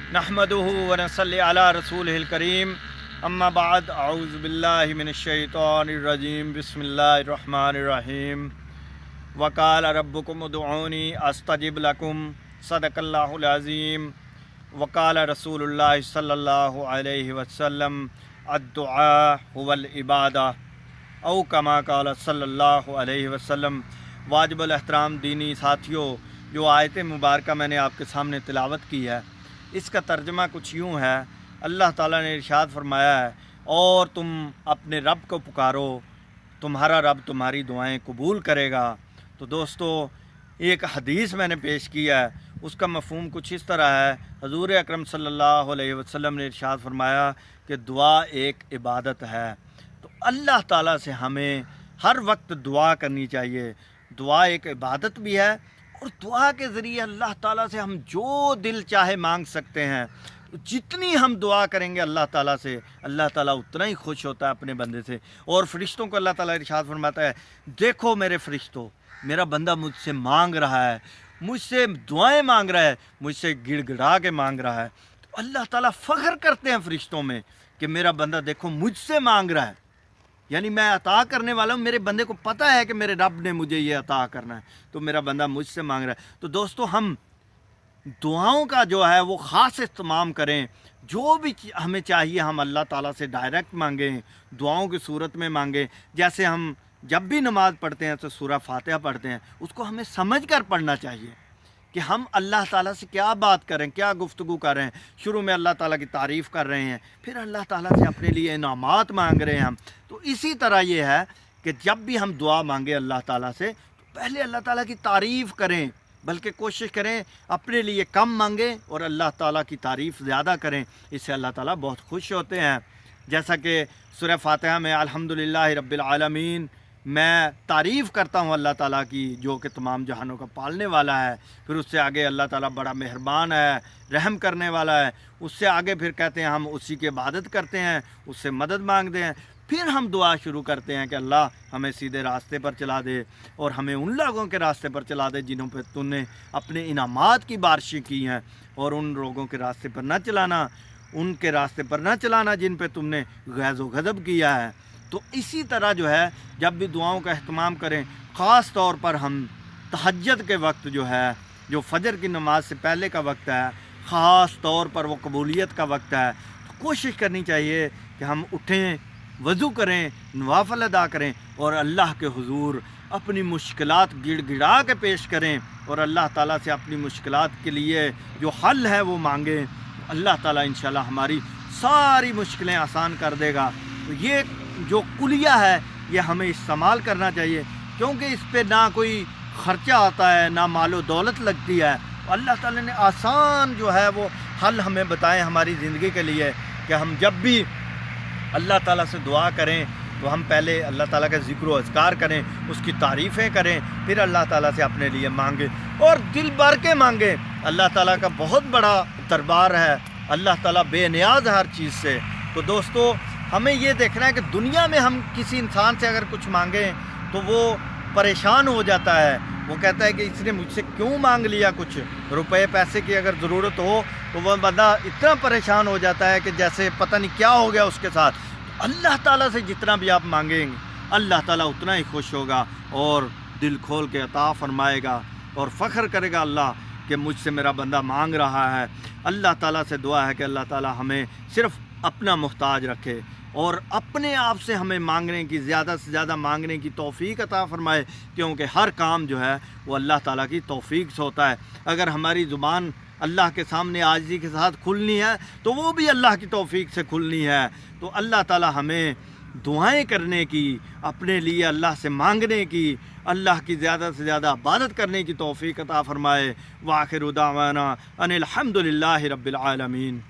नहमदुहु व नसल्ली अला रसूलिहिल करीम अम्मा बाद अऊज़ु बिल्लाहि मिनश शैतानिर रजीम बिस्मिल्लाहिर रहमानिर रहीम वक़ाल रब्बुकुम उदऊनी अस्तजिब लकुम सदक़ल्लाहुल अज़ीम वक़ाल रसूलुल्लाह सल्लल्लाहु अलैहि वसल्लम अद्दुआ हुवल इबादा औ कमा क़ाल सल्लल्लाहु अलैहि वसल्लम। वाजिबुल एहतराम दीनी साथियों, जो आयत मुबारका मैंने आपके सामने तिलावत की है, इसका तर्जमा कुछ यूँ है। अल्लाह ताला ने इरशाद फरमाया है, और तुम अपने रब को पुकारो, तुम्हारा रब तुम्हारी दुआएं कबूल करेगा। तो दोस्तों, एक हदीस मैंने पेश किया है, उसका मफ़हूम कुछ इस तरह है। हज़ूर अकरम सल्लल्लाहु अलैहि वसल्लम ने इरशाद फरमाया कि दुआ एक इबादत है। तो अल्लाह ताला से हमें हर वक्त दुआ करनी चाहिए। दुआ एक इबादत भी है, और दुआ के ज़रिए अल्लाह ताला से हम जो दिल चाहे मांग सकते हैं। जितनी हम दुआ करेंगे अल्लाह ताला से, अल्लाह ताला उतना ही खुश होता है अपने बंदे से। और फ़रिश्तों को अल्लाह ताला इरशाद फरमाता है, देखो मेरे फ़रिश्तों, मेरा बंदा मुझसे मांग रहा है, मुझसे दुआएं मांग रहा है, मुझसे गिड़गिड़ा के मांग रहा है। तो अल्लाह ताला फ़ख्र करते हैं फ़रिश्तों में कि मेरा बंदा देखो मुझसे मांग रहा है, यानी मैं अता करने वाला हूँ। मेरे बंदे को पता है कि मेरे रब ने मुझे ये अता करना है, तो मेरा बंदा मुझसे मांग रहा है। तो दोस्तों, हम दुआओं का जो है वो ख़ास इस्तेमाल करें। जो भी हमें चाहिए हम अल्लाह ताला से डायरेक्ट मांगें, दुआओं की सूरत में मांगें। जैसे हम जब भी नमाज़ पढ़ते हैं तो सूरह फातिहा पढ़ते हैं, उसको हमें समझ कर पढ़ना चाहिए कि हम अल्लाह ताला से क्या बात करें, क्या गुफ्तगू कर रहे हैं। शुरू में अल्लाह ताला की तारीफ़ कर रहे हैं, फिर अल्लाह ताला से अपने लिए इनामात मांग रहे हैं हम। तो इसी तरह ये है कि जब भी हम दुआ मांगे अल्लाह ताला से, तो पहले अल्लाह ताला की तारीफ़ करें, बल्कि कोशिश करें अपने लिए कम मांगें और अल्लाह ताला की तारीफ़ ज़्यादा करें। इससे अल्लाह ताला बहुत खुश होते हैं। जैसा कि सूरह फातिहा में अल्हम्दुलिल्लाहि रब्बिल आलमीन, मैं तारीफ़ करता हूँ अल्लाह ताला की जो कि तमाम जहानों का पालने वाला है। फिर उससे आगे अल्लाह ताला बड़ा मेहरबान है, रहम करने वाला है। उससे आगे फिर कहते हैं हम उसी की इबादत करते हैं, उससे मदद मांगते हैं। फिर हम दुआ शुरू करते हैं कि अल्लाह हमें सीधे रास्ते पर चला दे, और हमें उन लोगों के रास्ते पर चला दे जिन्हों पर तूने अपने इनामात की बारिशें की हैं, और उन लोगों के रास्ते पर न चलाना, उनके रास्ते पर न चलाना जिन पर तुमने गैज़ व गज़ब किया है। तो इसी तरह जो है, जब भी दुआओं का अहतमाम करें, ख़ास तौर पर हम तहज्जुद के वक्त जो है, जो फ़जर की नमाज से पहले का वक्त है, ख़ास तौर पर वो कबूलियत का वक्त है। तो कोशिश करनी चाहिए कि हम उठें, वज़ू करें, नवाफ़िल अदा करें, और अल्लाह के हुज़ूर अपनी मुश्किलात गिड़गिड़ा के पेश करें, और अल्लाह ताला से अपनी मुश्किलात के लिए जो हल है वो मांगें। अल्लाह ताला इंशाल्लाह हमारी सारी मुश्किलें आसान कर देगा। तो ये जो कुलिया है ये हमें इस्तेमाल करना चाहिए, क्योंकि इस पे ना कोई ख़र्चा आता है, ना मालो दौलत लगती है। अल्लाह ताला ने आसान जो है वो हल हमें बताए हमारी ज़िंदगी के लिए, कि हम जब भी अल्लाह ताला से दुआ करें तो हम पहले अल्लाह ताला का ज़िक्र व अज़कार करें, उसकी तारीफ़ें करें, फिर अल्लाह ताला से अपने लिए मांगें, और दिल भर के मांगें। अल्लाह ताला का बहुत बड़ा दरबार है, अल्लाह ताला बेनियाज़ है हर चीज़ से। तो दोस्तों, हमें ये देखना है कि दुनिया में हम किसी इंसान से अगर कुछ मांगें तो वो परेशान हो जाता है। वो कहता है कि इसने मुझसे क्यों मांग लिया। कुछ रुपए पैसे की अगर ज़रूरत हो तो वह बंदा इतना परेशान हो जाता है कि जैसे पता नहीं क्या हो गया उसके साथ। तो अल्लाह ताला से जितना भी आप मांगेंगे, अल्लाह ताला उतना ही खुश होगा और दिल खोल के अता फरमाएगा, और फ़ख्र करेगा अल्लाह कि मुझसे मेरा बंदा मांग रहा है। अल्लाह ताला से दुआ है कि अल्लाह ताला हमें सिर्फ़ अपना मुहताज रखे, और अपने आप से हमें मांगने की, ज़्यादा से ज़्यादा मांगने की तौफ़ीक अता फ़रमाए, क्योंकि हर काम जो है वो अल्लाह ताला की तौफ़ीक से होता है। अगर हमारी ज़ुबान अल्लाह के सामने आजिज़ी के साथ खुलनी है तो वो भी अल्लाह की तौफ़ीक से खुलनी है। तो अल्लाह ताला हमें दुआएं करने की, अपने लिए अल्लाह से मांगने की, अल्लाह की ज़्यादा से ज़्यादा इबादत करने की तौफ़ीक अता फ़रमाए। व आखिरु दावाना अनिल हम्दुलिल्लाहि रब्बिल आलमीन।